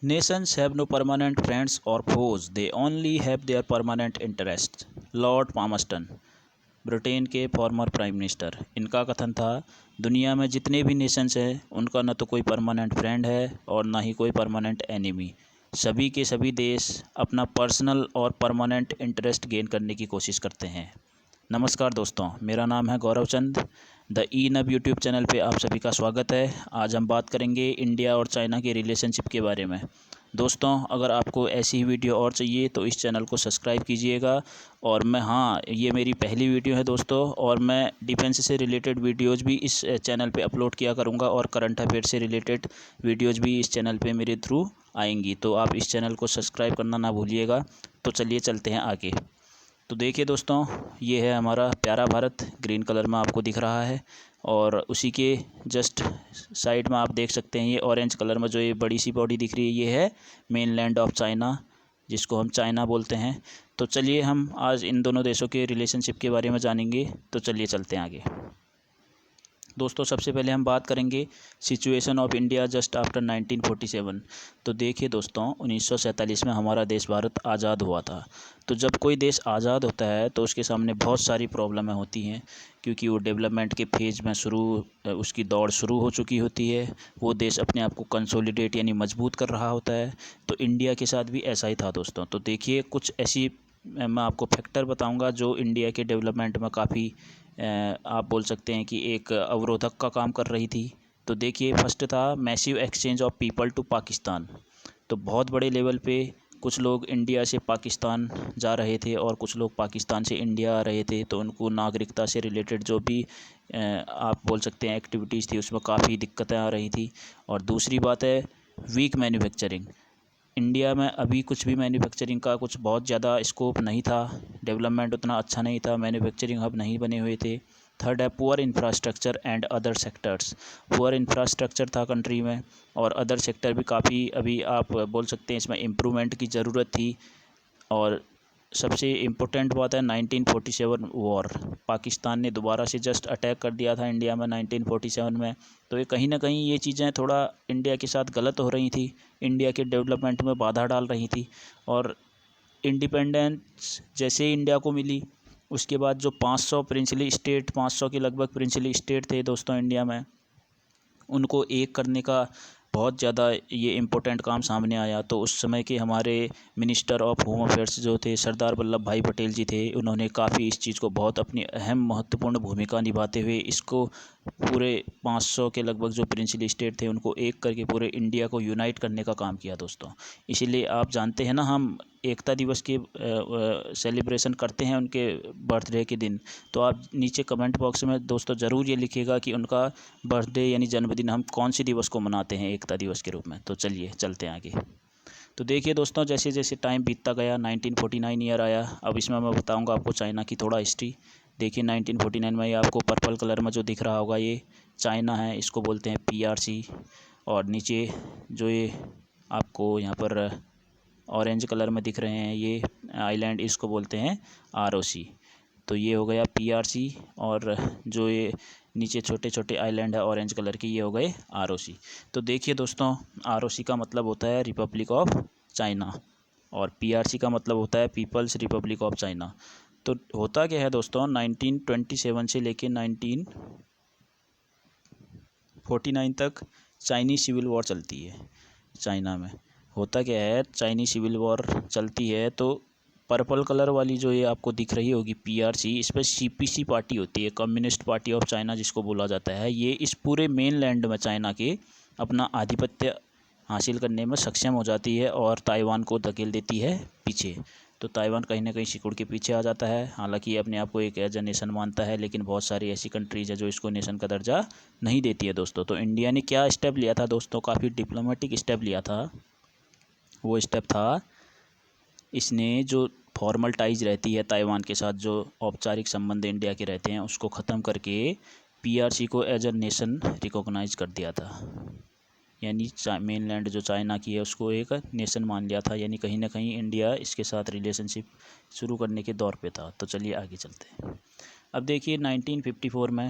Nations have no permanent friends or foes, they only have their permanent interests. Lord Palmerston, Britain के former prime minister. इनका कथन था, दुनिया में जितने भी नेशंस हैं उनका न तो कोई परमानेंट फ्रेंड है और ना ही कोई परमानेंट एनिमी। सभी के सभी देश अपना पर्सनल और परमानेंट इंटरेस्ट गेन करने की कोशिश करते हैं। नमस्कार दोस्तों, मेरा नाम है गौरव चंद। द ई नब यूट्यूब चैनल पे आप सभी का स्वागत है। आज हम बात करेंगे इंडिया और चाइना के रिलेशनशिप के बारे में। दोस्तों, अगर आपको ऐसी ही वीडियो और चाहिए तो इस चैनल को सब्सक्राइब कीजिएगा। और ये मेरी पहली वीडियो है दोस्तों, और मैं डिफेंस से रिलेटेड वीडियोज़ भी इस चैनल पे अपलोड किया करूँगा और करंट अफेयर से रिलेटेड वीडियोज़ भी इस चैनल पे मेरे थ्रू आएंगी, तो आप इस चैनल को सब्सक्राइब करना ना भूलिएगा। तो चलिए चलते हैं आगे। तो देखिए दोस्तों, ये है हमारा प्यारा भारत, ग्रीन कलर में आपको दिख रहा है। और उसी के जस्ट साइड में आप देख सकते हैं ये ऑरेंज कलर में जो ये बड़ी सी बॉडी दिख रही है, ये है मेन लैंड ऑफ चाइना, जिसको हम चाइना बोलते हैं। तो चलिए हम आज इन दोनों देशों के रिलेशनशिप के बारे में जानेंगे। तो चलिए चलते हैं आगे। दोस्तों, सबसे पहले हम बात करेंगे situation of India just after 1947। तो देखिए दोस्तों, 1947 में हमारा देश भारत आज़ाद हुआ था। तो जब कोई देश आज़ाद होता है तो उसके सामने बहुत सारी प्रॉब्लमें होती हैं, क्योंकि वो डेवलपमेंट के फेज़ में उसकी दौड़ शुरू हो चुकी होती है। वो देश अपने आप को कंसोलिडेट यानी मजबूत कर रहा होता है। तो इंडिया के साथ भी ऐसा ही था दोस्तों। तो देखिए, कुछ ऐसी मैं आपको फैक्टर बताऊंगा जो इंडिया के डेवलपमेंट में काफ़ी आप बोल सकते हैं कि एक अवरोधक का काम कर रही थी। तो देखिए, फर्स्ट था massive exchange of people to Pakistan. तो बहुत बड़े लेवल पे कुछ लोग इंडिया से पाकिस्तान जा रहे थे और कुछ लोग पाकिस्तान से इंडिया आ रहे थे। तो उनको नागरिकता से रिलेटेड जो भी आप बोल सकते हैं एक्टिविटीज़ थी, उसमें काफ़ी दिक्कतें आ रही थी। और दूसरी बात है वीक मैन्युफैक्चरिंग। इंडिया में अभी कुछ भी मैन्युफैक्चरिंग का कुछ बहुत ज़्यादा स्कोप नहीं था, डेवलपमेंट उतना अच्छा नहीं था, मैन्युफैक्चरिंग हब नहीं बने हुए थे। थर्ड है poor infrastructure and other sectors. Poor infrastructure था कंट्री में, और अदर सेक्टर भी काफ़ी अभी आप बोल सकते हैं इसमें इम्प्रूवमेंट की ज़रूरत थी। और सबसे इम्पोर्टेंट बात है 1947 वॉर। पाकिस्तान ने दोबारा से जस्ट अटैक कर दिया था इंडिया में 1947 में। तो ये कहीं ना कहीं ये चीज़ें थोड़ा इंडिया के साथ गलत हो रही थी, इंडिया के डेवलपमेंट में बाधा डाल रही थी। और इंडिपेंडेंस जैसे ही इंडिया को मिली, उसके बाद जो 500 प्रिंसली स्टेट, 500 के लगभग प्रिंसली स्टेट थे दोस्तों इंडिया में, उनको एक करने का बहुत ज़्यादा ये इम्पोर्टेंट काम सामने आया। तो उस समय के हमारे मिनिस्टर ऑफ होम अफेयर्स जो थे, सरदार वल्लभ भाई पटेल जी थे, उन्होंने काफ़ी इस चीज़ को बहुत अपनी अहम महत्वपूर्ण भूमिका निभाते हुए इसको पूरे 500 के लगभग जो प्रिंसली स्टेट थे उनको एक करके पूरे इंडिया को यूनाइट करने का काम किया दोस्तों। इसीलिए आप जानते हैं ना, हम एकता दिवस के सेलिब्रेशन करते हैं उनके बर्थडे के दिन। तो आप नीचे कमेंट बॉक्स में दोस्तों ज़रूर ये लिखिएगा कि उनका बर्थडे यानी जन्मदिन हम कौन सी दिवस को मनाते हैं एकता दिवस के रूप में। तो चलिए चलते हैं आगे। तो देखिए दोस्तों, जैसे जैसे टाइम बीतता गया 1949 ईयर आया। अब इसमें मैं बताऊंगा आपको चाइना की थोड़ा हिस्ट्री। देखिए 1949 में ये आपको पर्पल कलर में जो दिख रहा होगा ये चाइना है, इसको बोलते हैं PRC। और नीचे जो ये आपको यहाँ पर ऑरेंज कलर में दिख रहे हैं ये आइलैंड, इसको बोलते हैं ROC। तो ये हो गया PRC, और जो ये नीचे छोटे छोटे आइलैंड है ऑरेंज कलर की, ये हो गए ROC। तो देखिए दोस्तों, ROC का मतलब होता है रिपब्लिक ऑफ चाइना, और PRC का मतलब होता है पीपल्स रिपब्लिक ऑफ चाइना। तो होता क्या है दोस्तों, 1927 से लेके 1949 तक चाइनीज सिविल वॉर चलती है चाइना में। होता क्या है, चाइनीज सिविल वॉर चलती है तो पर्पल कलर वाली जो ये आपको दिख रही होगी PRC, इस पर CPC पार्टी होती है, कम्युनिस्ट पार्टी ऑफ चाइना जिसको बोला जाता है। ये इस पूरे मेन लैंड में चाइना के अपना आधिपत्य हासिल करने में सक्षम हो जाती है और ताइवान को धकेल देती है पीछे। तो ताइवान कहीं ना कहीं सिकुड़ के पीछे आ जाता है। हालांकि ये अपने आप को एक एज ए नेशन मानता है, लेकिन बहुत सारी ऐसी कंट्रीज़ है जो इसको नेशन का दर्जा नहीं देती है दोस्तों। तो इंडिया ने क्या स्टेप लिया था दोस्तों, काफ़ी डिप्लोमेटिक स्टेप लिया था। वो स्टेप था, इसने जो फॉर्मल टाइज रहती है ताइवान के साथ, जो औपचारिक संबंध इंडिया के रहते हैं, उसको ख़त्म करके PRC को एज ए नेशन रिकॉग्नाइज कर दिया था। यानी मेन लैंड जो चाइना की है उसको एक नेशन मान लिया था। यानी कहीं ना कहीं इंडिया इसके साथ रिलेशनशिप शुरू करने के दौर पे था। तो चलिए आगे चलते हैं। अब देखिए 1954 में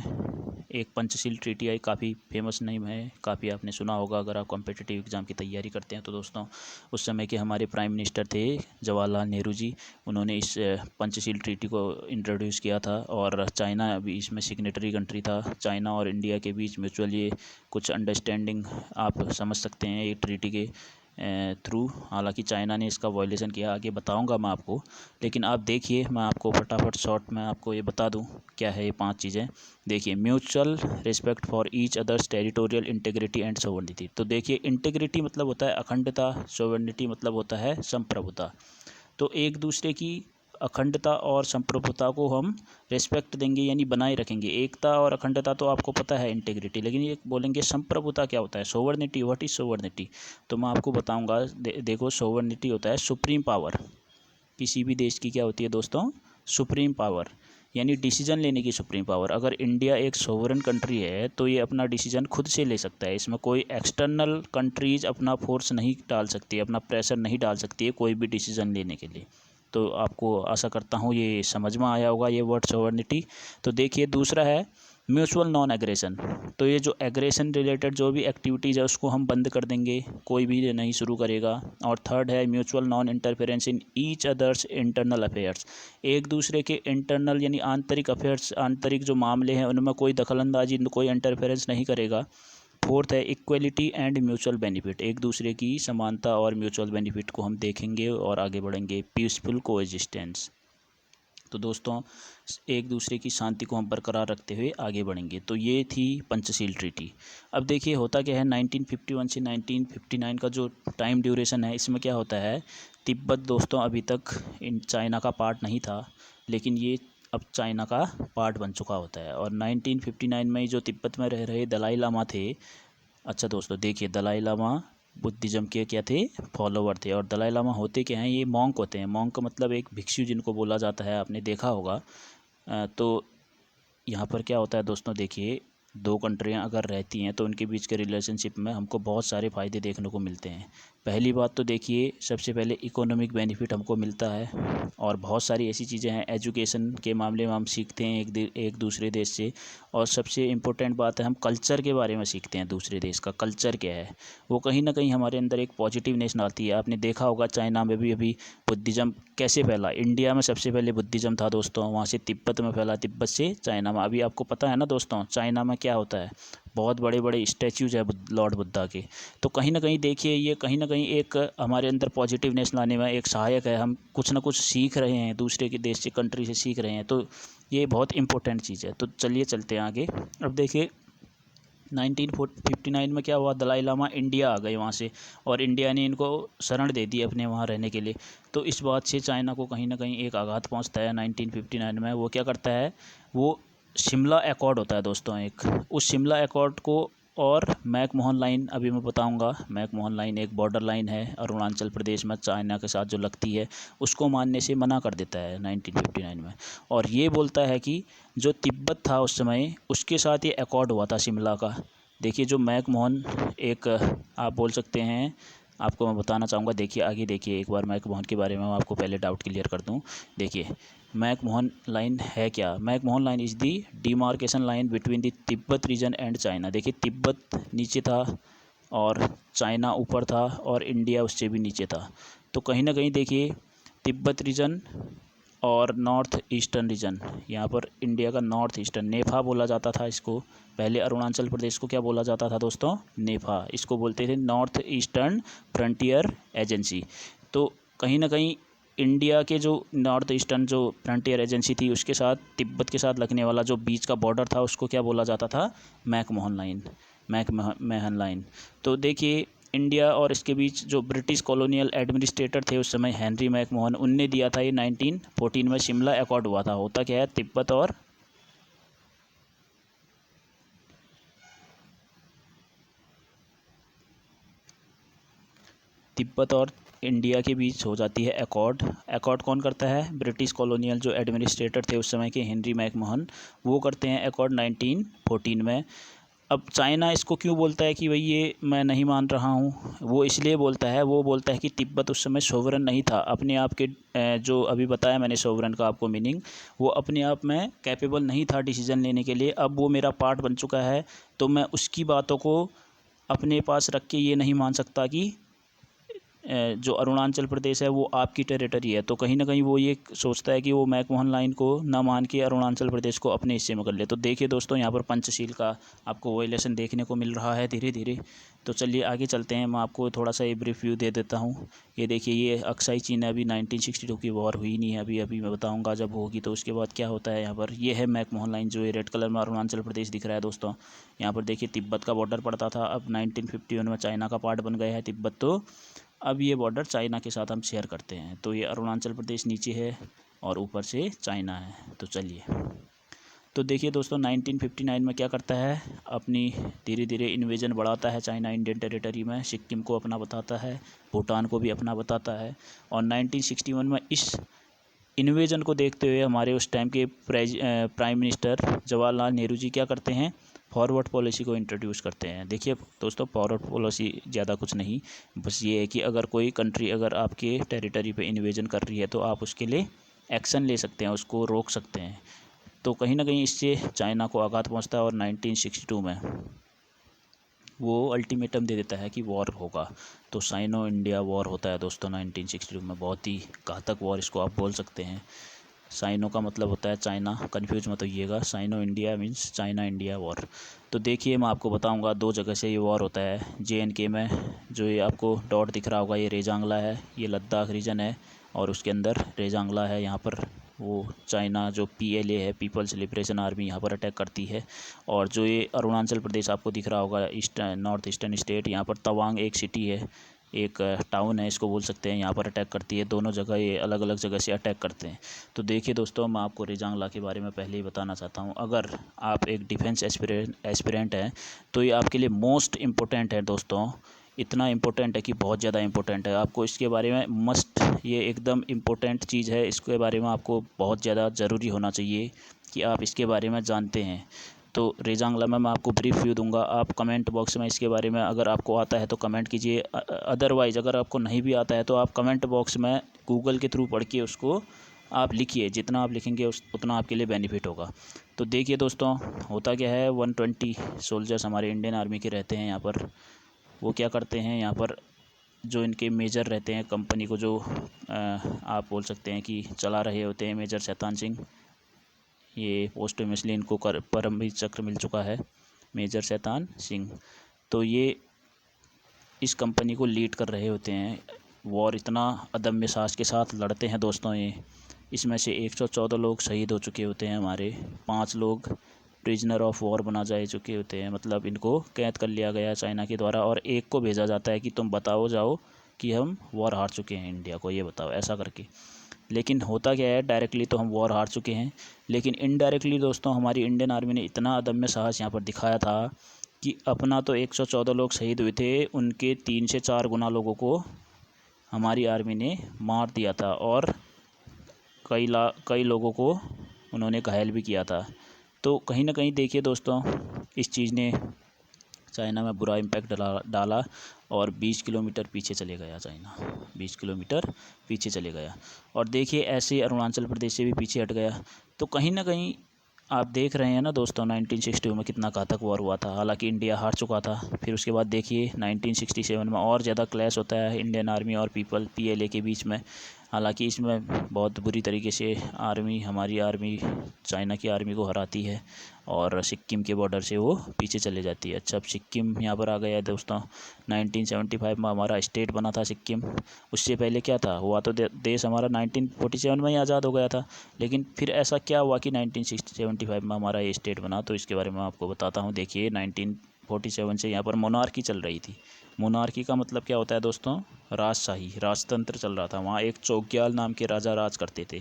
एक पंचशील ट्रीटी आई, काफ़ी फेमस नेम है, काफ़ी आपने सुना होगा अगर आप कॉम्पिटिटिव एग्ज़ाम की तैयारी करते हैं तो दोस्तों। उस समय के हमारे प्राइम मिनिस्टर थे जवाहरलाल नेहरू जी, उन्होंने इस पंचशील ट्रीटी को इंट्रोड्यूस किया था। और चाइना भी इसमें सिग्नेटरी कंट्री था। चाइना और इंडिया के बीच म्यूचुअल ये कुछ अंडरस्टैंडिंग आप समझ सकते हैं ये ट्रीटी के थ्रू। हालांकि चाइना ने इसका वायलेशन किया, आगे बताऊंगा मैं आपको। लेकिन आप देखिए, मैं आपको फटाफट शॉर्ट में आपको ये बता दूं क्या है ये 5 चीज़ें। देखिए, mutual respect for each others territorial integrity and sovereignty. तो देखिए, इंटीग्रिटी मतलब होता है अखंडता, सोवर्निटी मतलब होता है संप्रभुता। तो एक दूसरे की अखंडता और संप्रभुता को हम रिस्पेक्ट देंगे, यानी बनाए रखेंगे। एकता और अखंडता तो आपको पता है इंटीग्रिटी, लेकिन ये बोलेंगे संप्रभुता क्या होता है, सोवर्निटी। What is sovereignty? तो मैं आपको बताऊंगा। देखो, सोवर्निटी होता है सुप्रीम पावर। किसी भी देश की क्या होती है दोस्तों? सुप्रीम पावर, यानी डिसीजन लेने की सुप्रीम पावर। अगर इंडिया एक सोवरेन कंट्री है तो ये अपना डिसीजन खुद से ले सकता है। इसमें कोई एक्सटर्नल कंट्रीज अपना फोर्स नहीं डाल सकती, अपना प्रेशर नहीं डाल सकती है कोई भी डिसीजन लेने के लिए। तो आपको आशा करता हूँ ये समझ में आया होगा ये वर्ड सोवर्निटी। तो देखिए, दूसरा है म्यूचुअल नॉन एग्रेशन। तो ये जो एग्रेशन रिलेटेड जो भी एक्टिविटीज़ है उसको हम बंद कर देंगे, कोई भी नहीं शुरू करेगा। और थर्ड है mutual non interference in each others internal affairs. एक दूसरे के इंटरनल यानी आंतरिक अफेयर्स, आंतरिक जो मामले हैं उनमें कोई दखलंदाजी, कोई इंटरफेरेंस नहीं करेगा। फोर्थ है इक्वलिटी एंड म्यूचुअल बेनिफिट। एक दूसरे की समानता और म्यूचुअल बेनिफिट को हम देखेंगे और आगे बढ़ेंगे। Peaceful coexistence. तो दोस्तों, एक दूसरे की शांति को हम बरकरार रखते हुए आगे बढ़ेंगे। तो ये थी पंचशील ट्रीटी। अब देखिए होता क्या है, 1951 से 1959 का जो टाइम ड्यूरेशन है, इसमें क्या होता है, तिब्बत दोस्तों अभी तक इन चाइना का पार्ट नहीं था, लेकिन ये अब चाइना का पार्ट बन चुका होता है। और 1959 में जो तिब्बत में रह रहे दलाई लामा थे। अच्छा दोस्तों, देखिए, दलाई लामा बुद्धिज़्म के क्या थे, फॉलोवर थे। और दलाई लामा होते क्या हैं, ये मॉन्क होते हैं। मॉन्क का मतलब एक भिक्षु जिनको बोला जाता है, आपने देखा होगा। तो यहाँ पर क्या होता है दोस्तों, देखिए, दो कंट्रियाँ अगर रहती हैं तो उनके बीच के रिलेशनशिप में हमको बहुत सारे फ़ायदे देखने को मिलते हैं। पहली बात तो देखिए, सबसे पहले इकोनॉमिक बेनिफिट हमको मिलता है। और बहुत सारी ऐसी चीज़ें हैं, एजुकेशन के मामले में हम सीखते हैं एक दूसरे देश से। और सबसे इम्पोर्टेंट बात है, हम कल्चर के बारे में सीखते हैं, दूसरे देश का कल्चर क्या है। वो कहीं ना कहीं हमारे अंदर एक पॉजिटिवनेस आती है। आपने देखा होगा चाइना में भी अभी बुद्धिज़्म कैसे फैला। इंडिया में सबसे पहले बुद्धिज़्म था दोस्तों, वहाँ से तिब्बत में फैला, तिब्बत से चाइना में। अभी आपको पता है ना दोस्तों, चाइना में क्या होता है, बहुत बड़े बड़े स्टैचूज है लॉर्ड बुद्धा के। तो कहीं ना कहीं देखिए, ये कहीं ना कहीं एक हमारे अंदर पॉजिटिवनेस लाने में एक सहायक है। हम कुछ ना कुछ सीख रहे हैं, दूसरे के देश से, कंट्री से सीख रहे हैं। तो ये बहुत इंपॉर्टेंट चीज़ है। तो चलिए चलते हैं आगे। अब देखिए 1959 में क्या हुआ, दलाई लामा इंडिया आ गए वहाँ से, और इंडिया ने इनको शरण दे दी अपने वहाँ रहने के लिए। तो इस बात से चाइना को कहीं ना कहीं एक आघात पहुँचता है 1959 में। वो क्या करता है, वो शिमला एकॉर्ड होता है दोस्तों एक, उस शिमला एकॉर्ड को और मैकमोहन लाइन, अभी मैं बताऊंगा। मैकमोहन लाइन एक बॉर्डर लाइन है अरुणाचल प्रदेश में चाइना के साथ जो लगती है, उसको मानने से मना कर देता है 1959 में। और ये बोलता है कि जो तिब्बत था उस समय, उसके साथ ये एकॉर्ड हुआ था शिमला का। देखिए, जो मैकमोहन एक, आप बोल सकते हैं, आपको मैं बताना चाहूँगा। देखिए आगे, देखिए एक बार मैकमोहन के बारे में मैं आपको पहले डाउट क्लियर कर दूँ। देखिए, मैकमोहन लाइन है क्या? McMahon line is the demarcation line between the Tibet region and China. देखिए, तिब्बत नीचे था और चाइना ऊपर था, और इंडिया उससे भी नीचे था। तो कहीं ना कहीं देखिए, तिब्बत रीजन और नॉर्थ ईस्टर्न रीजन, यहाँ पर इंडिया का नॉर्थ ईस्टर्न, नेफा बोला जाता था इसको। पहले अरुणाचल प्रदेश को क्या बोला जाता था दोस्तों? नेफा। इसको बोलते थे नॉर्थ ईस्टर्न फ्रंटियर एजेंसी। तो कहीं ना कहीं इंडिया के जो नॉर्थ ईस्टर्न जो फ्रंटियर एजेंसी थी, उसके साथ तिब्बत के साथ लगने वाला जो बीच का बॉर्डर था, उसको क्या बोला जाता था? McMahon line, McMahon line. तो देखिए, इंडिया और इसके बीच जो ब्रिटिश कॉलोनियल एडमिनिस्ट्रेटर थे उस समय, हेनरी मैकमोहन, उनने दिया था ये 1914 में शिमला एकॉर्ड हुआ था। होता क्या है, तिब्बत और इंडिया के बीच हो जाती है एकॉर्ड। एकॉर्ड कौन करता है? ब्रिटिश कॉलोनियल जो एडमिनिस्ट्रेटर थे उस समय के, हेनरी मैकमोहन, वो करते हैं एकॉर्ड 1914 में। अब चाइना इसको क्यों बोलता है कि भाई ये मैं नहीं मान रहा हूँ, वो इसलिए बोलता है, वो बोलता है कि तिब्बत उस समय सोवरन नहीं था अपने आप के, जो अभी बताया मैंने सोवरन का आपको मीनिंग, वो अपने आप में कैपेबल नहीं था डिसीजन लेने के लिए। अब वो मेरा पार्ट बन चुका है, तो मैं उसकी बातों को अपने पास रख के ये नहीं मान सकता कि जो अरुणाचल प्रदेश है वो आपकी टेरिटरी है। तो कहीं ना कहीं वो ये सोचता है कि वो मैकमोहन लाइन को ना मान के अरुणाचल प्रदेश को अपने हिस्से में कर ले। तो देखिए दोस्तों, यहाँ पर पंचशील का आपको वायलेशन देखने को मिल रहा है धीरे धीरे। तो चलिए आगे चलते हैं, मैं आपको थोड़ा सा ये ब्रीफ व्यू दे देता हूँ। ये देखिए, ये अक्साई चीन है, अभी 1962 की वॉर हुई नहीं है, अभी अभी मैं बताऊँगा जब होगी तो उसके बाद क्या होता है। यहाँ पर ये है मैकमोहन लाइन, जो ये रेड कलर में अरुणाचल प्रदेश दिख रहा है दोस्तों। यहाँ पर देखिए तिब्बत का बॉर्डर पड़ता था, अब 1951 में चाइना का पार्ट बन गया है तिब्बत। तो अब ये बॉर्डर चाइना के साथ हम शेयर करते हैं। तो ये अरुणाचल प्रदेश नीचे है और ऊपर से चाइना है। तो चलिए, तो देखिए दोस्तों, 1959 में क्या करता है, अपनी धीरे धीरे इन्वेजन बढ़ाता है चाइना इंडियन टेरिटरी में। सिक्किम को अपना बताता है, भूटान को भी अपना बताता है। और 1961 में इस इन्वेजन को देखते हुए हमारे उस टाइम के प्राइम मिनिस्टर जवाहरलाल नेहरू जी क्या करते हैं, फॉरवर्ड पॉलिसी को इंट्रोड्यूस करते हैं। देखिए दोस्तों, फॉरवर्ड पॉलिसी ज़्यादा कुछ नहीं, बस ये है कि अगर कोई कंट्री अगर आपके टेरिटरी पे इन्वेजन कर रही है तो आप उसके लिए एक्शन ले सकते हैं, उसको रोक सकते हैं। तो कहीं ना कहीं इससे चाइना को आघात पहुंचता है और 1962 में वो अल्टीमेटम दे देता है कि वॉर होगा। तो साइनो इंडिया वॉर होता है दोस्तों 1962 में। बहुत ही घातक वॉर इसको आप बोल सकते हैं। साइनो का मतलब होता है चाइना, कन्फ्यूज मत होइएगा। Sino India means China India war. तो देखिए, मैं आपको बताऊंगा 2 जगह से ये वॉर होता है। JNK में, जो ये आपको डॉट दिख रहा होगा, ये रेजांगला है, ये लद्दाख रीजन है, और उसके अंदर रेजांगला है। यहाँ पर वो चाइना जो PLA है, पीपल्स लिबरेशन आर्मी, यहाँ पर अटैक करती है। और जो ये अरुणाचल प्रदेश आपको दिख रहा होगा, ईस्टर्न नॉर्थ ईस्टर्न स्टेट, यहाँ पर तवांग एक सिटी है, एक टाउन है इसको बोल सकते हैं, यहाँ पर अटैक करती है। दोनों जगह ये अलग अलग जगह से अटैक करते हैं। तो देखिए दोस्तों, मैं आपको रेजांगला के बारे में पहले ही बताना चाहता हूँ। अगर आप एक डिफेंस एस्पिरेंट हैं तो ये आपके लिए मोस्ट इम्पोर्टेंट है दोस्तों। इतना इम्पोर्टेंट है कि बहुत ज़्यादा इम्पोर्टेंट है। आपको इसके बारे में मस्ट, ये एकदम इम्पोर्टेंट चीज़ है, इसके बारे में आपको बहुत ज़्यादा ज़रूरी होना चाहिए कि आप इसके बारे में जानते हैं। तो रेजांगला में मैं आपको ब्रीफ व्यू दूंगा। आप कमेंट बॉक्स में इसके बारे में अगर आपको आता है तो कमेंट कीजिए, अदरवाइज़ अगर आपको नहीं भी आता है तो आप कमेंट बॉक्स में गूगल के थ्रू पढ़ के उसको आप लिखिए। जितना आप लिखेंगे उतना आपके लिए बेनिफिट होगा। तो देखिए दोस्तों, होता क्या है, 120 सोल्जर्स हमारे इंडियन आर्मी के रहते हैं यहाँ पर। वो क्या करते हैं, यहाँ पर जो इनके मेजर रहते हैं, कंपनी को जो आप बोल सकते हैं कि चला रहे होते हैं, मेजर शैतान सिंह। ये पोस्टमसली इनको परमवीर चक्र मिल चुका है, मेजर शैतान सिंह। तो ये इस कंपनी को लीड कर रहे होते हैं। वॉर इतना अदम्य साहस के साथ लड़ते हैं दोस्तों ये। इसमें से 114 लोग शहीद हो चुके होते हैं हमारे, 5 लोग प्रिजनर ऑफ वॉर बना जा चुके होते हैं, मतलब इनको कैद कर लिया गया चाइना के द्वारा। और एक को भेजा जाता है कि तुम बताओ जाओ कि हम वॉर हार चुके हैं, इंडिया को ये बताओ, ऐसा करके। लेकिन होता क्या है, डायरेक्टली तो हम वॉर हार चुके हैं, लेकिन इनडायरेक्टली दोस्तों हमारी इंडियन आर्मी ने इतना अदम्य साहस यहाँ पर दिखाया था कि अपना तो 114 लोग शहीद हुए थे, उनके 3 से 4 गुना लोगों को हमारी आर्मी ने मार दिया था, और कई लोगों को उन्होंने घायल भी किया था। तो कहीं ना कहीं देखिए दोस्तों, इस चीज़ ने चाइना में बुरा इम्पैक्ट डाला और 20 किलोमीटर पीछे चले गया चाइना, 20 किलोमीटर पीछे चले गया। और देखिए ऐसे अरुणाचल प्रदेश से भी पीछे हट गया। तो कहीं ना कहीं आप देख रहे हैं ना दोस्तों, 1962 में कितना घातक वॉर हुआ था, हालांकि इंडिया हार चुका था। फिर उसके बाद देखिए 1967 में और ज़्यादा क्लैश होता है इंडियन आर्मी और PLA के बीच में। हालांकि इसमें बहुत बुरी तरीके से हमारी आर्मी चाइना की आर्मी को हराती है और सिक्किम के बॉर्डर से वो पीछे चले जाती है। अच्छा, अब सिक्किम यहाँ पर आ गया है दोस्तों। 1975 में हमारा स्टेट बना था सिक्किम। उससे पहले क्या था, हुआ तो देश हमारा 1947 में ही आज़ाद हो गया था। लेकिन फिर ऐसा क्या हुआ कि 1975 में हमारा ये स्टेट बना, तो इसके बारे में आपको बताता हूँ। देखिए 1947 से यहाँ पर मोनार्की चल रही थी। मोनार्की का मतलब क्या होता है दोस्तों, राजशाही, राजतंत्र चल रहा था वहाँ। एक चौग्याल नाम के राजा राज करते थे।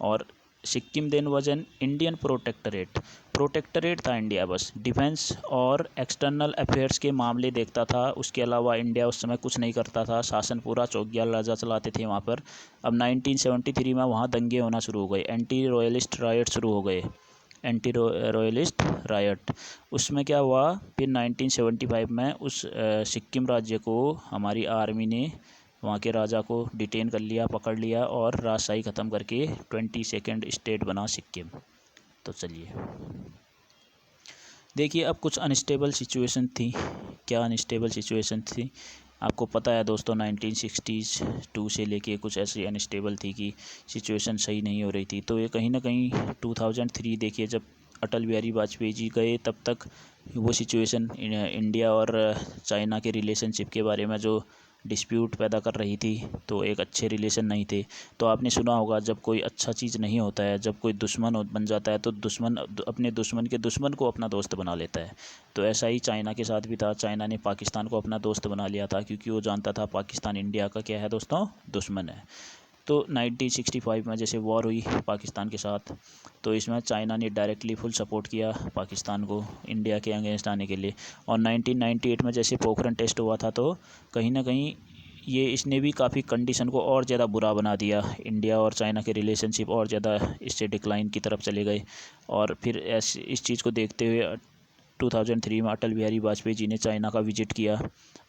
और Sikkim then was an Indian protectorate था इंडिया, बस डिफेंस और एक्सटर्नल अफेयर्स के मामले देखता था। उसके अलावा इंडिया उस समय कुछ नहीं करता था, शासन पूरा चौग्याल राजा चलाते थे वहाँ पर। अब 1973 में वहाँ दंगे होना शुरू हो गए, एंटी रॉयलिस्ट राइट शुरू हो गए। Anti royalist riot. उसमें क्या हुआ, फिर 1975 में उस सिक्किम राज्य को हमारी आर्मी ने वहाँ के राजा को डिटेन कर लिया, पकड़ लिया और राजशाही ख़त्म करके 22nd स्टेट बना सिक्किम। तो चलिए देखिए, अब कुछ अनस्टेबल सिचुएशन थी। क्या अनस्टेबल सिचुएशन थी आपको पता है दोस्तों, 1962 से लेके कुछ ऐसी अनस्टेबल थी कि सिचुएशन सही नहीं हो रही थी। तो ये कहीं ना कहीं 2003 देखिए, जब अटल बिहारी वाजपेयी जी गए तब तक वो सिचुएशन इंडिया और चाइना के रिलेशनशिप के बारे में जो डिस्प्यूट पैदा कर रही थी, तो एक अच्छे रिलेशन नहीं थे। तो आपने सुना होगा, जब कोई अच्छा चीज़ नहीं होता है, जब कोई दुश्मन बन जाता है, तो दुश्मन अपने दुश्मन के दुश्मन को अपना दोस्त बना लेता है। तो ऐसा ही चाइना के साथ भी था। चाइना ने पाकिस्तान को अपना दोस्त बना लिया था, क्योंकि वो जानता था पाकिस्तान इंडिया का क्या है दोस्तों, दुश्मन है। तो 1965 में जैसे वॉर हुई पाकिस्तान के साथ, तो इसमें चाइना ने डायरेक्टली फुल सपोर्ट किया पाकिस्तान को इंडिया के अगेंस्ट आने के लिए। और 1998 में जैसे पोखरण टेस्ट हुआ था, तो कहीं ना कहीं ये इसने भी काफ़ी कंडीशन को और ज़्यादा बुरा बना दिया। इंडिया और चाइना के रिलेशनशिप और ज़्यादा इससे डिक्लाइन की तरफ चले गए। और फिर इस चीज़ को देखते हुए 2003 में अटल बिहारी वाजपेयी जी ने चाइना का विजिट किया,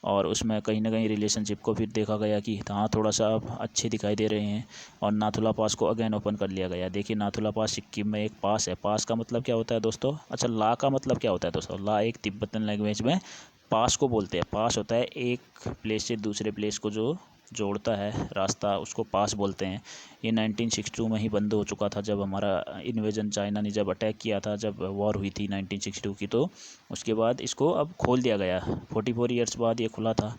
और उसमें कहीं ना कहीं रिलेशनशिप को फिर देखा गया कि हाँ, थोड़ा सा अब अच्छे दिखाई दे रहे हैं। और नाथुला पास को अगेन ओपन कर लिया गया। देखिए, नाथुला पास सिक्किम में एक पास है। पास का मतलब क्या होता है दोस्तों, अच्छा, ला का मतलब क्या होता है दोस्तों, ला एक तिब्बतन लैंग्वेज में पास को बोलते हैं। पास होता है एक प्लेस से दूसरे प्लेस को जो जोड़ता है रास्ता, उसको पास बोलते हैं। ये 1962 में ही बंद हो चुका था, जब हमारा इन्वेजन चाइना ने जब अटैक किया था, जब वॉर हुई थी 1962 की, तो उसके बाद इसको अब खोल दिया गया। 44 ईयर्स बाद ये खुला था।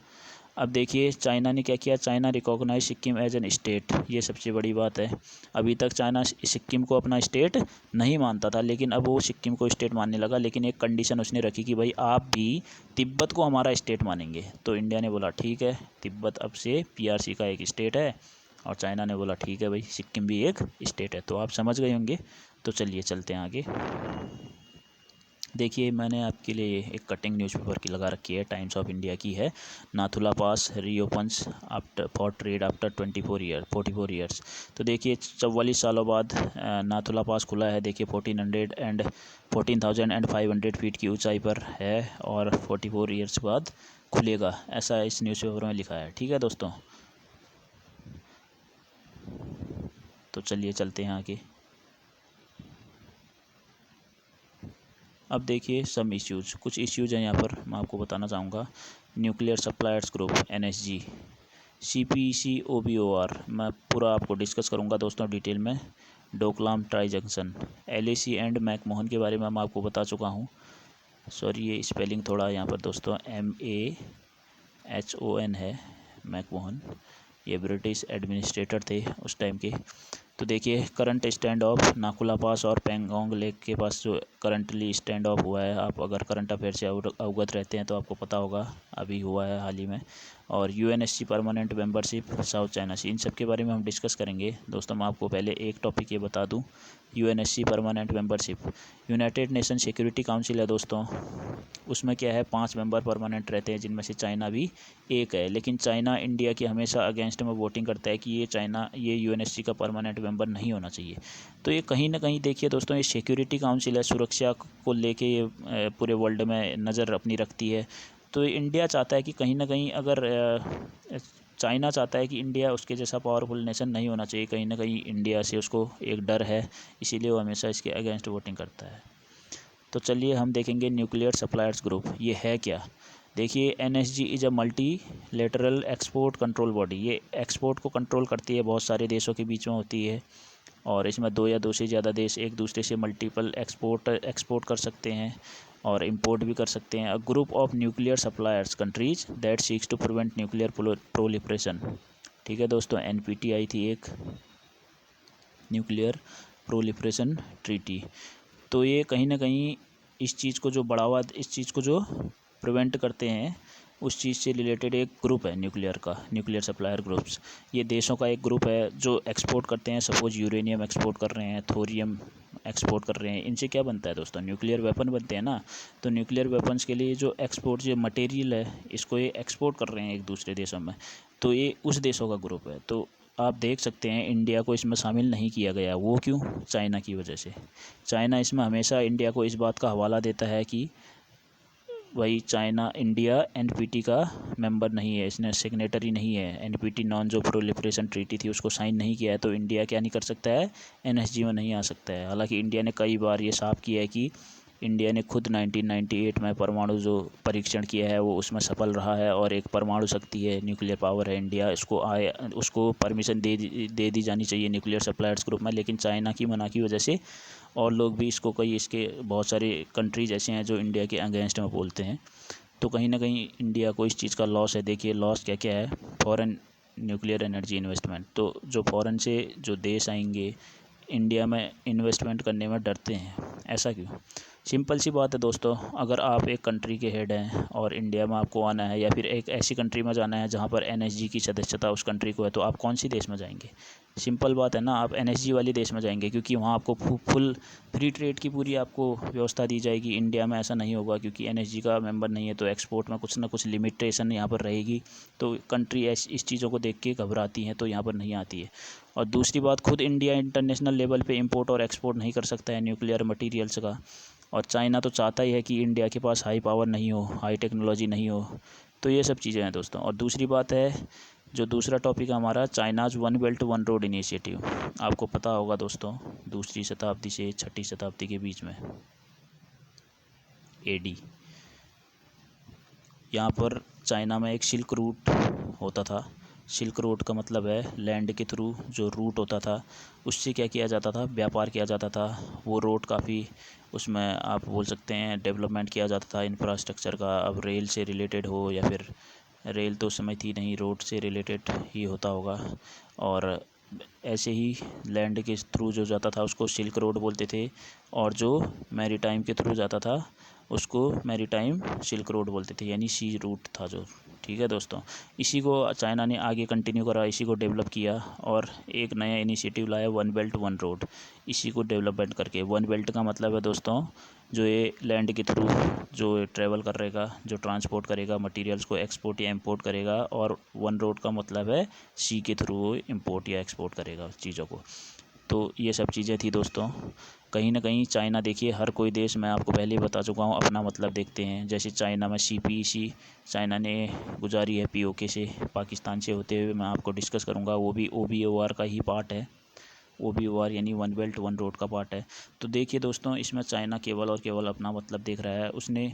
अब देखिए चाइना ने क्या किया, China recognise Sikkim as an state. ये सबसे बड़ी बात है। अभी तक चाइना सिक्किम को अपना स्टेट नहीं मानता था, लेकिन अब वो सिक्किम को स्टेट मानने लगा। लेकिन एक कंडीशन उसने रखी कि भाई आप भी तिब्बत को हमारा स्टेट मानेंगे। तो इंडिया ने बोला ठीक है, तिब्बत अब से PRC का एक स्टेट है। और चाइना ने बोला ठीक है भाई, सिक्किम भी एक स्टेट है। तो आप समझ गए होंगे। तो चलिए चलते हैं आगे। देखिए, मैंने आपके लिए एक कटिंग न्यूज़पेपर की लगा रखी है, टाइम्स ऑफ इंडिया की है। Nathu La pass reopens after for trade after 44 years. तो देखिए 44 सालों बाद नाथुला पास खुला है। देखिए 14,500 फीट की ऊंचाई पर है, और 44 ईयर्स बाद खुलेगा, ऐसा इस न्यूज़पेपर में लिखा है। ठीक है दोस्तों, तो चलिए चलते हैं आगे। अब देखिए सम इश्यूज़, कुछ इश्यूज़ हैं यहाँ पर, मैं आपको बताना चाहूँगा। Nuclear suppliers group NSG, CPCOBOR, मैं पूरा आपको डिस्कस करूँगा दोस्तों डिटेल में। Doklam tri junction, LAC and McMahon के बारे में मैं आपको बता चुका हूँ। सॉरी, ये स्पेलिंग थोड़ा यहाँ पर दोस्तों MAHON है, मैकमोहन। ये ब्रिटिश एडमिनिस्ट्रेटर थे उस टाइम के। तो देखिए करंट स्टैंड ऑफ नाथुला पास और पेंगोंग लेक के पास जो करंटली स्टैंड ऑफ हुआ है, आप अगर करंट अफेयर से अवगत रहते हैं तो आपको पता होगा, अभी हुआ है हाल ही में। और UNSC permanent membership South China Sea, इन सब के बारे में हम डिस्कस करेंगे दोस्तों। मैं आपको पहले एक टॉपिक ये बता दूं, UNSC permanent membership United nation security council है दोस्तों। उसमें क्या है, 5 मेंबर परमानेंट रहते हैं, जिनमें से चाइना भी एक है। लेकिन चाइना इंडिया की हमेशा अगेंस्ट में वोटिंग करता है कि ये UNSC का परमानेंट मेंबर नहीं होना चाहिए। तो ये कहीं ना कहीं देखिए दोस्तों, ये सिक्योरिटी काउंसिल है, सुरक्षा को लेके ये पूरे वर्ल्ड में नज़र अपनी रखती है। तो इंडिया चाहता है कि कहीं ना कहीं, अगर चाइना चाहता है कि इंडिया उसके जैसा पावरफुल नेशन नहीं होना चाहिए, कहीं ना कहीं इंडिया से उसको एक डर है, इसीलिए वो हमेशा इसके अगेंस्ट वोटिंग करता है। तो चलिए हम देखेंगे न्यूक्लियर सप्लायर्स ग्रुप, ये है क्या। देखिए NSG is a multi lateral export control body. ये एक्सपोर्ट को कंट्रोल करती है, बहुत सारे देशों के बीच में होती है, और इसमें 2 या 2 से ज़्यादा देश एक दूसरे से मल्टीपल एक्सपोर्ट कर सकते हैं और इंपोर्ट भी कर सकते हैं। A group of nuclear suppliers countries that seeks to prevent nuclear proliferation. ठीक है दोस्तों, NPT आई थी एक, न्यूक्लियर प्रोलिफरेशन ट्रीटी। तो ये कहीं ना कहीं इस चीज़ को जो प्रिवेंट करते हैं, उस चीज़ से रिलेटेड एक ग्रुप है न्यूक्लियर का, न्यूक्लियर सप्लायर ग्रुप्स। ये देशों का एक ग्रुप है जो एक्सपोर्ट करते हैं। सपोज यूरेनियम एक्सपोर्ट कर रहे हैं, थोरियम एक्सपोर्ट कर रहे हैं, इनसे क्या बनता है दोस्तों, न्यूक्लियर वेपन बनते हैं ना। तो न्यूक्लियर वेपन्स के लिए जो मटेरियल है, इसको ये एक्सपोर्ट कर रहे हैं एक दूसरे देशों में, तो ये उस देशों का ग्रुप है। तो आप देख सकते हैं इंडिया को इसमें शामिल नहीं किया गया। वो क्यों? चाइना की वजह से। चाइना इसमें हमेशा इंडिया को इस बात का हवाला देता है कि वही चाइना, इंडिया एनपीटी का मेंबर नहीं है, इसने सिग्नेटरी नहीं है, एनपीटी नॉन जो प्रोलिफरेशन ट्रीटी थी उसको साइन नहीं किया है, तो इंडिया क्या नहीं कर सकता है, एनएसजी में नहीं आ सकता है। हालांकि इंडिया ने कई बार ये साफ किया है कि इंडिया ने खुद 1998 में परमाणु जो परीक्षण किया है वो उसमें सफल रहा है, और एक परमाणु शक्ति है, न्यूक्लियर पावर है इंडिया, उसको परमिशन दे दी जानी चाहिए न्यूक्लियर सप्लायर्स ग्रुप में। लेकिन चाइना की मना की वजह से और लोग भी इसको, कई इसके बहुत सारे कंट्रीज ऐसे हैं जो इंडिया के अगेंस्ट में बोलते हैं। तो कहीं ना कहीं इंडिया को इस चीज़ का लॉस है। देखिए लॉस क्या क्या है, फॉरेन न्यूक्लियर एनर्जी इन्वेस्टमेंट। तो जो फॉरेन से जो देश आएंगे इंडिया में इन्वेस्टमेंट करने में डरते हैं। ऐसा क्यों? सिंपल सी बात है दोस्तों, अगर आप एक कंट्री के हेड हैं और इंडिया में आपको आना है, या फिर एक ऐसी कंट्री में जाना है जहाँ पर एनएसजी की सदस्यता उस कंट्री को है, तो आप कौन सी देश में जाएंगे? सिंपल बात है ना, आप एनएसजी वाली देश में जाएंगे, क्योंकि वहाँ आपको फुल फ्री ट्रेड की पूरी आपको व्यवस्था दी जाएगी। इंडिया में ऐसा नहीं होगा, क्योंकि एनएसजी का मेंबर नहीं है, तो एक्सपोर्ट में कुछ ना कुछ लिमिटेशन यहाँ पर रहेगी। तो कंट्री इस चीज़ों को देख के घबराती हैं, तो यहाँ पर नहीं आती है। और दूसरी बात, खुद इंडिया इंटरनेशनल लेवल पे इंपोर्ट और एक्सपोर्ट नहीं कर सकता है न्यूक्लियर मटेरियल्स का। और चाइना तो चाहता ही है कि इंडिया के पास हाई पावर नहीं हो, हाई टेक्नोलॉजी नहीं हो। तो ये सब चीज़ें हैं दोस्तों। और दूसरी बात है, जो दूसरा टॉपिक है हमारा, China's one belt one road initiative. आपको पता होगा दोस्तों, दूसरी शताब्दी से छठी शताब्दी के बीच में, एडी, यहाँ पर चाइना में एक सिल्क रूट होता था। सिल्क रोड का मतलब है लैंड के थ्रू जो रूट होता था, उससे क्या किया जाता था, व्यापार किया जाता था। वो रोड काफ़ी, उसमें आप बोल सकते हैं डेवलपमेंट किया जाता था इंफ्रास्ट्रक्चर का। अब रेल से रिलेटेड हो, या फिर रेल तो उस समय थी नहीं, रोड से रिलेटेड ही होता होगा। और ऐसे ही लैंड के थ्रू जो जाता था उसको सिल्क रोड बोलते थे, और जो मैरीटाइम के थ्रू जाता था उसको मैरीटाइम सिल्क रोड बोलते थे, यानी सी रूट था जो। ठीक है दोस्तों, इसी को चाइना ने आगे कंटिन्यू करा, इसी को डेवलप किया, और एक नया इनिशिएटिव लाया, वन बेल्ट वन रोड। इसी को डेवलपमेंट करके, वन बेल्ट का मतलब है दोस्तों, जो ये लैंड के थ्रू जो ट्रैवल करेगा, जो ट्रांसपोर्ट करेगा मटेरियल्स को, एक्सपोर्ट या इंपोर्ट करेगा। और वन रोड का मतलब है सी के थ्रू इंपोर्ट या एक्सपोर्ट करेगा चीज़ों को। तो ये सब चीज़ें थी दोस्तों। कहीं ना कहीं चाइना, देखिए हर कोई देश, मैं आपको पहले ही बता चुका हूँ, अपना मतलब देखते हैं। जैसे चाइना में सीपीईसी चाइना ने गुजारी है पीओके से, पाकिस्तान से होते हुए, मैं आपको डिस्कस करूँगा। वो भी ओबीओआर का ही पार्ट है। ओबीओआर यानी वन बेल्ट वन रोड का पार्ट है। तो देखिए दोस्तों, इसमें चाइना केवल और केवल अपना मतलब देख रहा है। उसने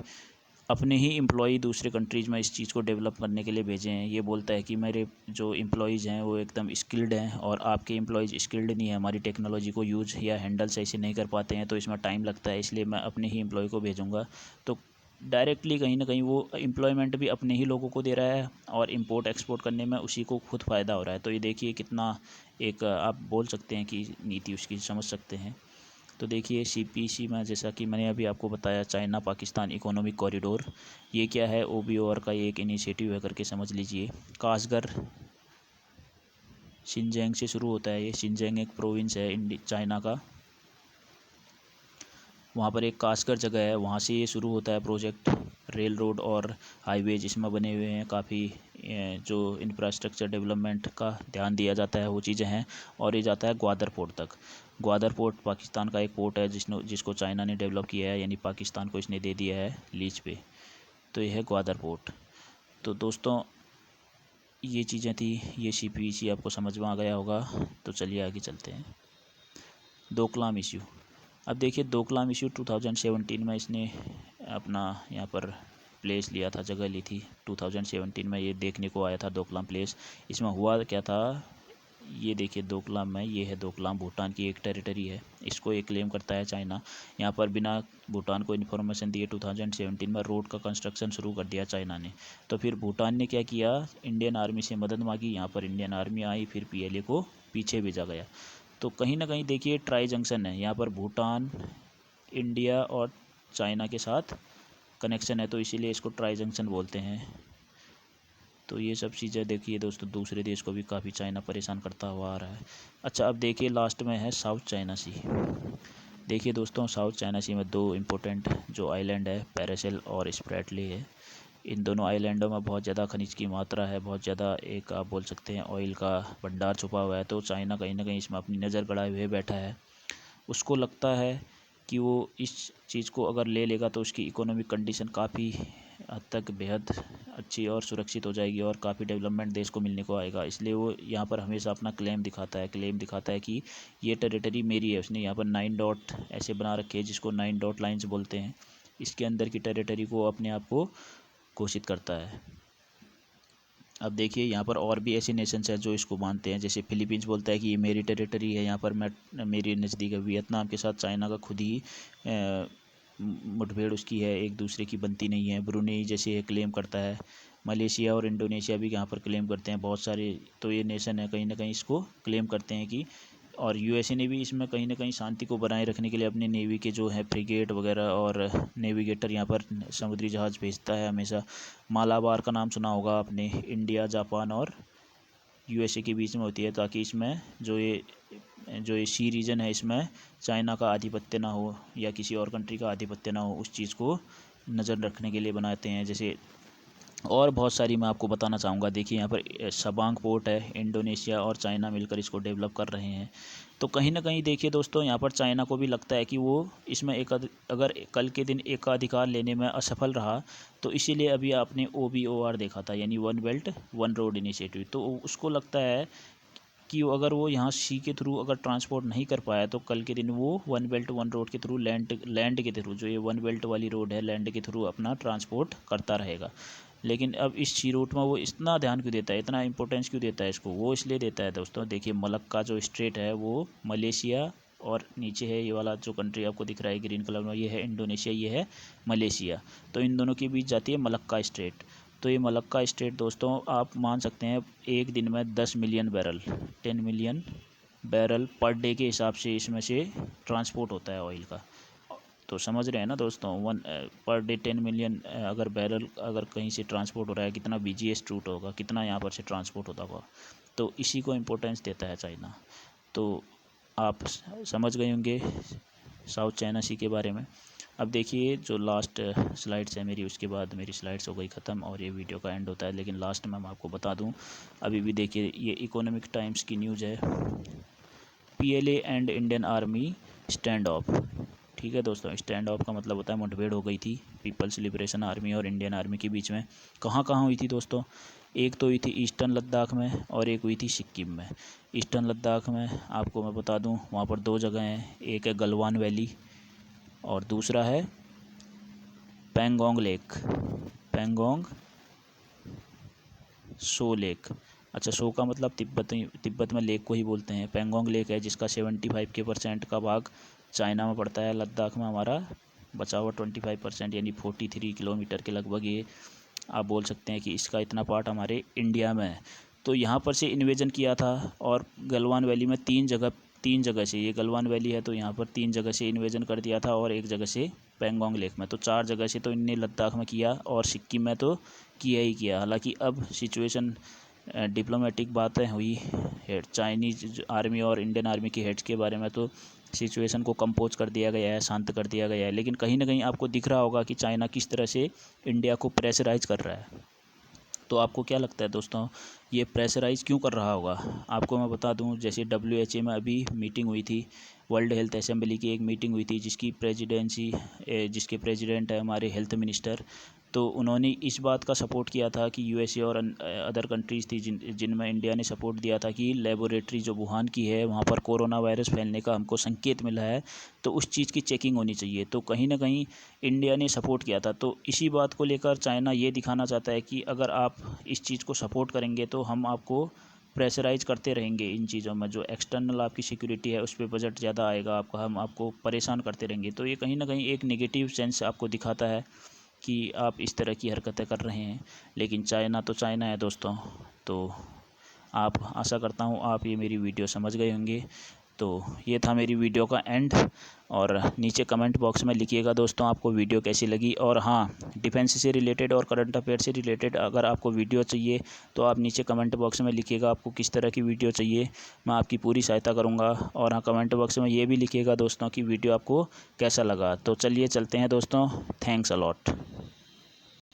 अपने ही एम्प्लॉई दूसरे कंट्रीज़ में इस चीज़ को डेवलप करने के लिए भेजे हैं। ये बोलता है कि मेरे जो एम्प्लॉयज़ हैं वो एकदम स्किल्ड हैं, और आपके एम्प्लॉयज़ स्किल्ड नहीं है, हमारी टेक्नोलॉजी को यूज़ या हैंडल सही से नहीं कर पाते हैं, तो इसमें टाइम लगता है, इसलिए मैं अपने ही एम्प्लॉय को भेजूँगा। तो डायरेक्टली कहीं ना कहीं वो एम्प्लॉयमेंट भी अपने ही लोगों को दे रहा है, और इंपोर्ट एक्सपोर्ट करने में उसी को खुद फ़ायदा हो रहा है। तो ये देखिए कितना एक, आप बोल सकते हैं कि नीति उसकी समझ सकते हैं। तो देखिए सीपीसी में, जैसा कि मैंने अभी आपको बताया, चाइना पाकिस्तान इकोनॉमिक कॉरिडोर, ये क्या है, ओबीओआर का ये एक इनिशिएटिव है करके समझ लीजिए। कासगर शिनजैंग से शुरू होता है। ये शिनजैंग एक प्रोविंस है चाइना का, वहाँ पर एक कासगर जगह है, वहाँ से ये शुरू होता है प्रोजेक्ट। रेल रोड और हाईवेज इसमें बने हुए हैं, काफ़ी जो इंफ्रास्ट्रक्चर डेवलपमेंट का ध्यान दिया जाता है वो चीज़ें हैं। और ये जाता है ग्वादर पोर्ट तक। ग्वादर पोर्ट पाकिस्तान का एक पोर्ट है जिसको चाइना ने डेवलप किया है, यानी पाकिस्तान को इसने दे दिया है लीज पे। तो ये है ग्वादर पोर्ट। तो दोस्तों ये चीज़ें थी, ये सीपीसी आपको समझ में आ गया होगा। तो चलिए आगे चलते हैं। डोकलाम इशू। अब देखिए डोकलाम इशू 2017 में इसने अपना यहाँ पर प्लेस लिया था, जगह ली थी। 2017 में ये देखने को आया था डोकलाम प्लेस। इसमें हुआ क्या था, ये देखिए डोकलाम में, ये है डोकलाम, भूटान की एक टेरिटरी है। इसको ये क्लेम करता है चाइना। यहाँ पर बिना भूटान को इन्फॉर्मेशन दिए 2017 में रोड का कंस्ट्रक्शन शुरू कर दिया चाइना ने। तो फिर भूटान ने क्या किया, इंडियन आर्मी से मदद मांगी। यहाँ पर इंडियन आर्मी आई, फिर पीएलए को पीछे भेजा गया। तो कहीं ना कहीं देखिए ट्राई जंक्शन है यहाँ पर, भूटान, इंडिया और चाइना के साथ कनेक्शन है, तो इसीलिए इसको ट्राई जंक्शन बोलते हैं। तो ये सब चीज़ें देखिए दोस्तों, दूसरे देश को भी काफ़ी चाइना परेशान करता हुआ आ रहा है। अच्छा, अब देखिए लास्ट में है साउथ चाइना सी। देखिए दोस्तों, साउथ चाइना सी में दो इम्पोर्टेंट जो आइलैंड है, पैरासेल और स्प्रैटली है। इन दोनों आइलैंडों में बहुत ज़्यादा खनिज की मात्रा है, बहुत ज़्यादा एक आप बोल सकते हैं ऑयल का भंडार छुपा हुआ है। तो चाइना कहीं ना कहीं इसमें अपनी नज़र गड़ाए हुए बैठा है। उसको लगता है कि वो इस चीज़ को अगर ले लेगा तो उसकी इकोनॉमिक कंडीशन काफ़ी हद तक बेहद अच्छी और सुरक्षित हो जाएगी और काफ़ी डेवलपमेंट देश को मिलने को आएगा। इसलिए वो यहाँ पर हमेशा अपना क्लेम दिखाता है कि ये टेरिटरी मेरी है। उसने यहाँ पर 9 डॉट ऐसे बना रखे हैं जिसको 9 डॉट लाइन्स बोलते हैं। इसके अंदर की टेरिटरी को अपने आप को घोषित करता है। अब देखिए यहाँ पर और भी ऐसे नेशंस हैं जो इसको मानते हैं। जैसे फिलीपींस बोलता है कि ये मेरी टेरिटरी है, यहाँ पर मेरी नज़दीक है। वियतनाम के साथ चाइना का खुद ही मुठभेड़ उसकी है, एक दूसरे की बनती नहीं है। ब्रुनेई जैसे ये क्लेम करता है। मलेशिया और इंडोनेशिया भी यहाँ पर क्लेम करते हैं। बहुत सारे तो ये नेशन है कहीं ना कहीं इसको क्लेम करते हैं कि, और यूएसए ने भी इसमें कहीं ना कहीं शांति को बनाए रखने के लिए अपने नेवी के जो है फ्रिगेट वगैरह और नेविगेटर यहाँ पर समुद्री जहाज़ भेजता है हमेशा। मालाबार का नाम सुना होगा आपने, इंडिया, जापान और यूएसए के बीच में होती है, ताकि इसमें जो ये सी रीजन है इसमें चाइना का आधिपत्य ना हो या किसी और कंट्री का आधिपत्य ना हो, उस चीज़ को नज़र रखने के लिए बनाते हैं। जैसे और बहुत सारी मैं आपको बताना चाहूँगा। देखिए यहाँ पर सबांग पोर्ट है, इंडोनेशिया और चाइना मिलकर इसको डेवलप कर रहे हैं। तो कहीं ना कहीं देखिए दोस्तों, यहाँ पर चाइना को भी लगता है कि वो इसमें अगर कल के दिन एकाधिकार लेने में असफल रहा, तो इसीलिए अभी आपने OBOR देखा था, यानी one belt one road initiative. तो उसको लगता है कि अगर वो यहाँ सी के थ्रू अगर ट्रांसपोर्ट नहीं कर पाया, तो कल के दिन वो वन बेल्ट वन रोड के थ्रू लैंड के थ्रू, जो ये वन बेल्ट वाली रोड है, लैंड के थ्रू अपना ट्रांसपोर्ट करता रहेगा। लेकिन अब इस सी रूट में वो इतना ध्यान क्यों देता है, इतना इंपॉर्टेंस क्यों देता है इसको? वो इसलिए देता है दोस्तों, देखिए मलक्का जो स्ट्रेट है वो मलेशिया और नीचे है ये वाला जो कंट्री आपको दिख रहा है ग्रीन कलर में, ये है इंडोनेशिया, ये है मलेशिया। तो इन दोनों के बीच जाती है मलक्का स्ट्रेट। तो ये मलक्का स्ट्रेट दोस्तों आप मान सकते हैं एक दिन में 10 million barrel 10 million barrel per day के हिसाब से इसमें से ट्रांसपोर्ट होता है ऑयल का। तो समझ रहे हैं ना दोस्तों, पर डे 10 मिलियन अगर बैरल अगर कहीं से ट्रांसपोर्ट हो रहा है, कितना BGS रूट होगा, कितना यहाँ पर से ट्रांसपोर्ट होता होगा। तो इसी को इम्पोर्टेंस देता है चाइना। तो आप समझ गए होंगे साउथ चाइना सी के बारे में। अब देखिए जो लास्ट स्लाइड्स है मेरी, उसके बाद मेरी स्लाइड्स हो गई ख़त्म और ये वीडियो का एंड होता है। लेकिन लास्ट में मैं आपको बता दूं, अभी भी देखिए ये इकोनॉमिक टाइम्स की न्यूज़ है, PLA and Indian army stand of. ठीक है दोस्तों, स्टैंड ऑफ का मतलब होता है मुठभेड़ हो गई थी पीपल्स लिबरेशन आर्मी और इंडियन आर्मी के बीच में। कहाँ कहाँ हुई थी दोस्तों? एक तो हुई थी ईस्टर्न लद्दाख में और एक हुई थी सिक्किम में। ईस्टर्न लद्दाख में आपको मैं बता दूं, वहाँ पर 2 जगह हैं, एक है गलवान वैली और दूसरा है पैंगोंग लेक, पैंगोंग सो लेक। अच्छा, सो का मतलब तिब्बत में लेक को ही बोलते हैं। पैंगोंग लेक है जिसका 75% का भाग चाइना में पड़ता है। लद्दाख में हमारा बचा हुआ 25% यानी 43 किलोमीटर के लगभग, ये आप बोल सकते हैं कि इसका इतना पार्ट हमारे इंडिया में है। तो यहाँ पर से इन्वेजन किया था और गलवान वैली में 3 जगह से, ये गलवान वैली है तो यहाँ पर 3 जगह से इन्वेजन कर दिया था और एक जगह से पैंगोंग लेक में। तो 4 जगह से तो इनने लद्दाख में किया और सिक्किम में तो किया ही किया। हालांकि अब सिचुएशन डिप्लोमेटिक बातें हुई हेड चाइनीज आर्मी और इंडियन आर्मी के हेड्स के बारे में, तो सिचुएशन को कंपोज कर दिया गया है, शांत कर दिया गया है। लेकिन कहीं ना कहीं आपको दिख रहा होगा कि चाइना किस तरह से इंडिया को प्रेशराइज कर रहा है। तो आपको क्या लगता है दोस्तों, ये प्रेशराइज क्यों कर रहा होगा? आपको मैं बता दूं, जैसे WHO में अभी मीटिंग हुई थी, वर्ल्ड हेल्थ असेंबली की एक मीटिंग हुई थी जिसके प्रेसिडेंट है हमारे हेल्थ मिनिस्टर। तो उन्होंने इस बात का सपोर्ट किया था कि USA और अदर कंट्रीज़ थी जिनमें इंडिया ने सपोर्ट दिया था कि लेबोरेटरी जो वुहान की है वहाँ पर कोरोना वायरस फैलने का हमको संकेत मिला है, तो उस चीज़ की चेकिंग होनी चाहिए। तो कहीं ना कहीं इंडिया ने सपोर्ट किया था। तो इसी बात को लेकर चाइना ये दिखाना चाहता है कि अगर आप इस चीज़ को सपोर्ट करेंगे तो हम आपको प्रेशराइज करते रहेंगे इन चीज़ों में। जो एक्सटर्नल आपकी सिक्योरिटी है उस पर बजट ज़्यादा आएगा आपका, हम आपको परेशान करते रहेंगे। तो ये कहीं ना कहीं एक नेगेटिव सेंस आपको दिखाता है कि आप इस तरह की हरकतें कर रहे हैं। लेकिन चाइना तो चाइना है दोस्तों। तो आप, आशा करता हूँ आप ये मेरी वीडियो समझ गए होंगे। तो ये था मेरी वीडियो का एंड, और नीचे कमेंट बॉक्स में लिखिएगा दोस्तों आपको वीडियो कैसी लगी। और हाँ, डिफेंस से रिलेटेड और करंट अफेयर से रिलेटेड अगर आपको वीडियो चाहिए तो आप नीचे कमेंट बॉक्स में लिखिएगा आपको किस तरह की वीडियो चाहिए, मैं आपकी पूरी सहायता करूँगा। और हाँ, कमेंट बॉक्स में ये भी लिखिएगा दोस्तों कि वीडियो आपको कैसा लगा। तो चलिए चलते हैं दोस्तों, थैंक्स अ लॉट।